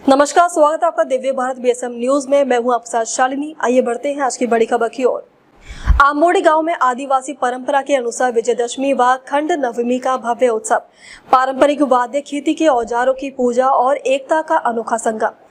नमस्कार, स्वागत है आपका दिव्य भारत बीएसएम न्यूज में। मैं हूं आपके साथ शालिनी। आइए बढ़ते हैं आज की बड़ी खबर की ओर। आंबोड़ी गांव में आदिवासी परंपरा के अनुसार विजयदशमी व खंड नवमी का भव्य उत्सव, पारंपरिक वाद्य, खेती के औजारों की पूजा और एकता का अनोखा संगम।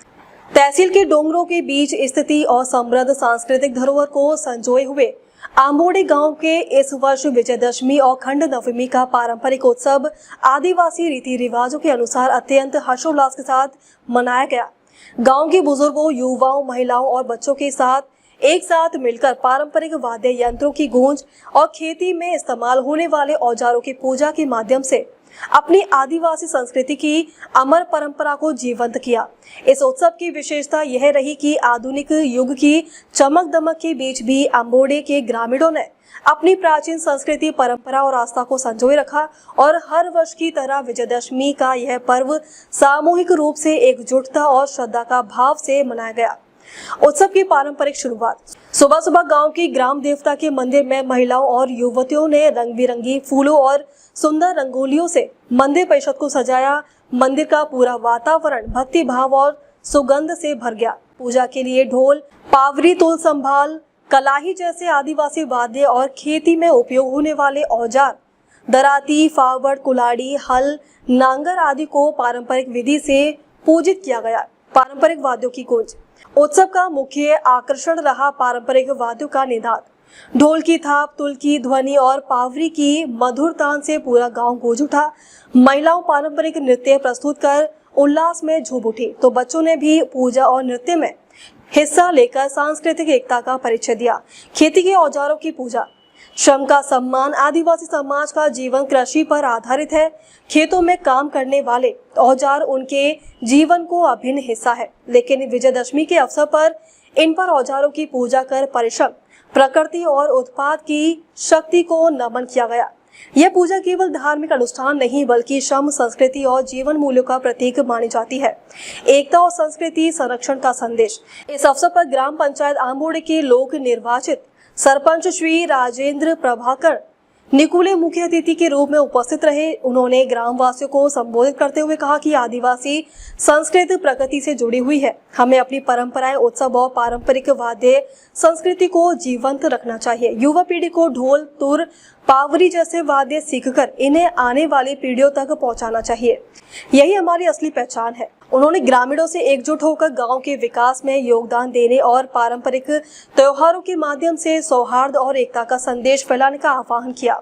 तहसील के डोंगरों के बीच स्थिति और समृद्ध सांस्कृतिक धरोहर को संजोए हुए आंबोड़ी गांव के इस वर्ष विजयदशमी और खंड नवमी का पारंपरिक उत्सव आदिवासी रीति रिवाजों के अनुसार अत्यंत हर्षोल्लास के साथ मनाया गया। गांव के बुजुर्गों, युवाओं, महिलाओं और बच्चों के साथ एक साथ मिलकर पारंपरिक वाद्य यंत्रों की गूंज और खेती में इस्तेमाल होने वाले औजारों की पूजा के माध्यम से अपनी आदिवासी संस्कृति की अमर परंपरा को जीवंत किया। इस उत्सव की विशेषता यह रही कि आधुनिक युग की चमक दमक के बीच भी आंबोड़े के ग्रामीणों ने अपनी प्राचीन संस्कृति, परंपरा और आस्था को संजोए रखा और हर वर्ष की तरह विजयदशमी का यह पर्व सामूहिक रूप से एकजुटता और श्रद्धा का भाव से मनाया गया। उत्सव की पारंपरिक शुरुआत सुबह सुबह गांव की ग्राम देवता के मंदिर में महिलाओं और युवतियों ने रंग बिरंगी फूलों और सुंदर रंगोलियों से मंदिर परिसर को सजाया। मंदिर का पूरा वातावरण भक्ति भाव और सुगंध से भर गया। पूजा के लिए ढोल, पावरी, तोल संभाल, कलाही जैसे आदिवासी वाद्य और खेती में उपयोग होने वाले औजार, दराती, फावड़, कुल्हाड़ी, हल, नांगर आदि को पारंपरिक विधि से पूजित किया गया। पारंपरिक वाद्यों की गूंज उत्सव का मुख्य आकर्षण रहा। पारंपरिक वाद्यों का निनाद, ढोल की थाप, तुल की ध्वनि और पावरी की मधुर तान से पूरा गांव गूंज उठा। महिलाओं पारंपरिक नृत्य प्रस्तुत कर उल्लास में झूम उठी, तो बच्चों ने भी पूजा और नृत्य में हिस्सा लेकर सांस्कृतिक एकता का परिचय दिया। खेती के औजारों की पूजा, श्रम का सम्मान। आदिवासी समाज का जीवन कृषि पर आधारित है। खेतों में काम करने वाले औजार उनके जीवन को अभिन्न हिस्सा है, लेकिन विजयदशमी के अवसर पर इन पर औजारों की पूजा कर परिश्रम, प्रकृति और उत्पाद की शक्ति को नमन किया गया। यह पूजा केवल धार्मिक अनुष्ठान नहीं बल्कि श्रम, संस्कृति और जीवन मूल्यों का प्रतीक मानी जाती है। एकता और संस्कृति संरक्षण का संदेश। इस अवसर पर ग्राम पंचायत आंबोड़े के लोक निर्वाचित सरपंच श्री राजेंद्र प्रभाकर निकुले मुख्य अतिथि के रूप में उपस्थित रहे। उन्होंने ग्रामवासियों को संबोधित करते हुए कहा कि आदिवासी संस्कृति प्रकृति से जुड़ी हुई है। हमें अपनी परंपराएं, उत्सव और पारंपरिक वाद्य संस्कृति को जीवंत रखना चाहिए। युवा पीढ़ी को ढोल, तुर, पावरी जैसे वाद्य सीखकर इन्हें आने वाली पीढ़ियों तक पहुंचाना चाहिए। यही हमारी असली पहचान है। उन्होंने ग्रामीणों से एकजुट होकर गांव के विकास में योगदान देने और पारंपरिक त्योहारों के माध्यम से सौहार्द और एकता का संदेश फैलाने का आह्वान किया।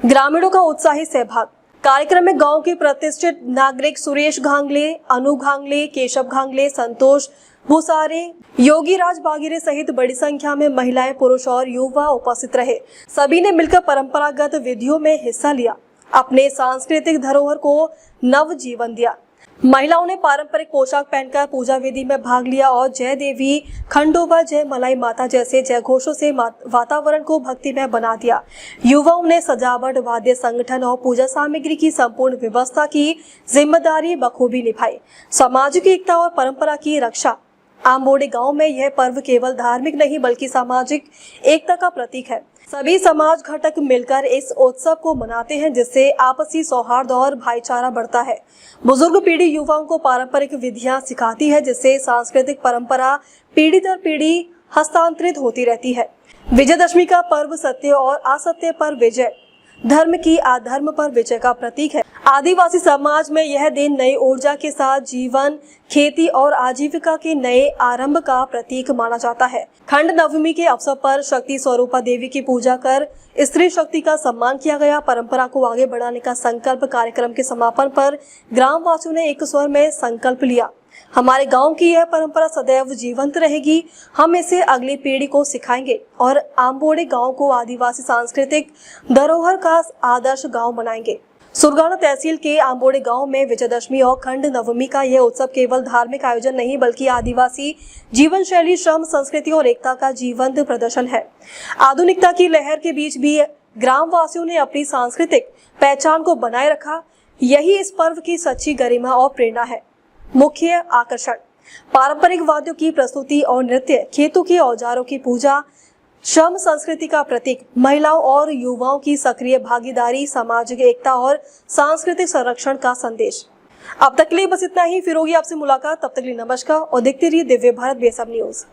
ग्रामीणों का उत्साही सहभाग। कार्यक्रम में गांव के प्रतिष्ठित नागरिक सुरेश घांगले, अनु घांगले, केशव घांगले, संतोष भूसारे, योगी राज बागिरे सहित बड़ी संख्या में महिलाएं, पुरुष और युवा उपस्थित रहे। सभी ने मिलकर परंपरागत विधियों में हिस्सा लिया, अपने सांस्कृतिक धरोहर को नव जीवन दिया। महिलाओं ने पारंपरिक पोशाक पहनकर पूजा विधि में भाग लिया और जय देवी, खंडोबा, जय मलाई माता जैसे जय घोषों से वातावरण को भक्तिमय बना दिया। युवाओं ने सजावट, वाद्य संगठन और पूजा सामग्री की संपूर्ण व्यवस्था की जिम्मेदारी बखूबी निभाई। सामाजिक एकता और परंपरा की रक्षा। आंबोड़े गांव में यह पर्व केवल धार्मिक नहीं बल्कि सामाजिक एकता का प्रतीक है। सभी समाज घटक मिलकर इस उत्सव को मनाते हैं, जिससे आपसी सौहार्द और भाईचारा बढ़ता है। बुजुर्ग पीढ़ी युवाओं को पारंपरिक विधियां सिखाती है, जिससे सांस्कृतिक परंपरा पीढ़ी दर पीढ़ी हस्तांतरित होती रहती है। विजयदशमी का पर्व सत्य और असत्य पर विजय, धर्म की अधर्म पर विजय का प्रतीक है। आदिवासी समाज में यह दिन नई ऊर्जा के साथ जीवन, खेती और आजीविका के नए आरंभ का प्रतीक माना जाता है। खंड नवमी के अवसर पर शक्ति स्वरूपा देवी की पूजा कर स्त्री शक्ति का सम्मान किया गया। परंपरा को आगे बढ़ाने का संकल्प। कार्यक्रम के समापन पर ग्रामवासियों ने एक स्वर में संकल्प लिया, हमारे गांव की यह परंपरा सदैव जीवंत रहेगी। हम इसे अगली पीढ़ी को सिखाएंगे और आंबोड़े गांव को आदिवासी सांस्कृतिक धरोहर का आदर्श गांव बनाएंगे। सुरगाणा तहसील के आंबोड़े गांव में विजयदशमी और खंड नवमी का यह उत्सव केवल धार्मिक आयोजन नहीं बल्कि आदिवासी जीवन शैली, श्रम, संस्कृति और एकता का जीवंत प्रदर्शन है। आधुनिकता की लहर के बीच भी ग्रामवासियों ने अपनी सांस्कृतिक पहचान को बनाए रखा। यही इस पर्व की सच्ची गरिमा और प्रेरणा है। मुख्य आकर्षण, पारंपरिक वाद्यों की प्रस्तुति और नृत्य, खेतों के औजारों की पूजा, श्रम संस्कृति का प्रतीक, महिलाओं और युवाओं की सक्रिय भागीदारी, सामाजिक एकता और सांस्कृतिक संरक्षण का संदेश। अब तक के लिए बस इतना ही, फिर होगी आपसे मुलाकात। तब तक के लिए नमस्कार और देखते रहिए दिव्य भारत BSM न्यूज।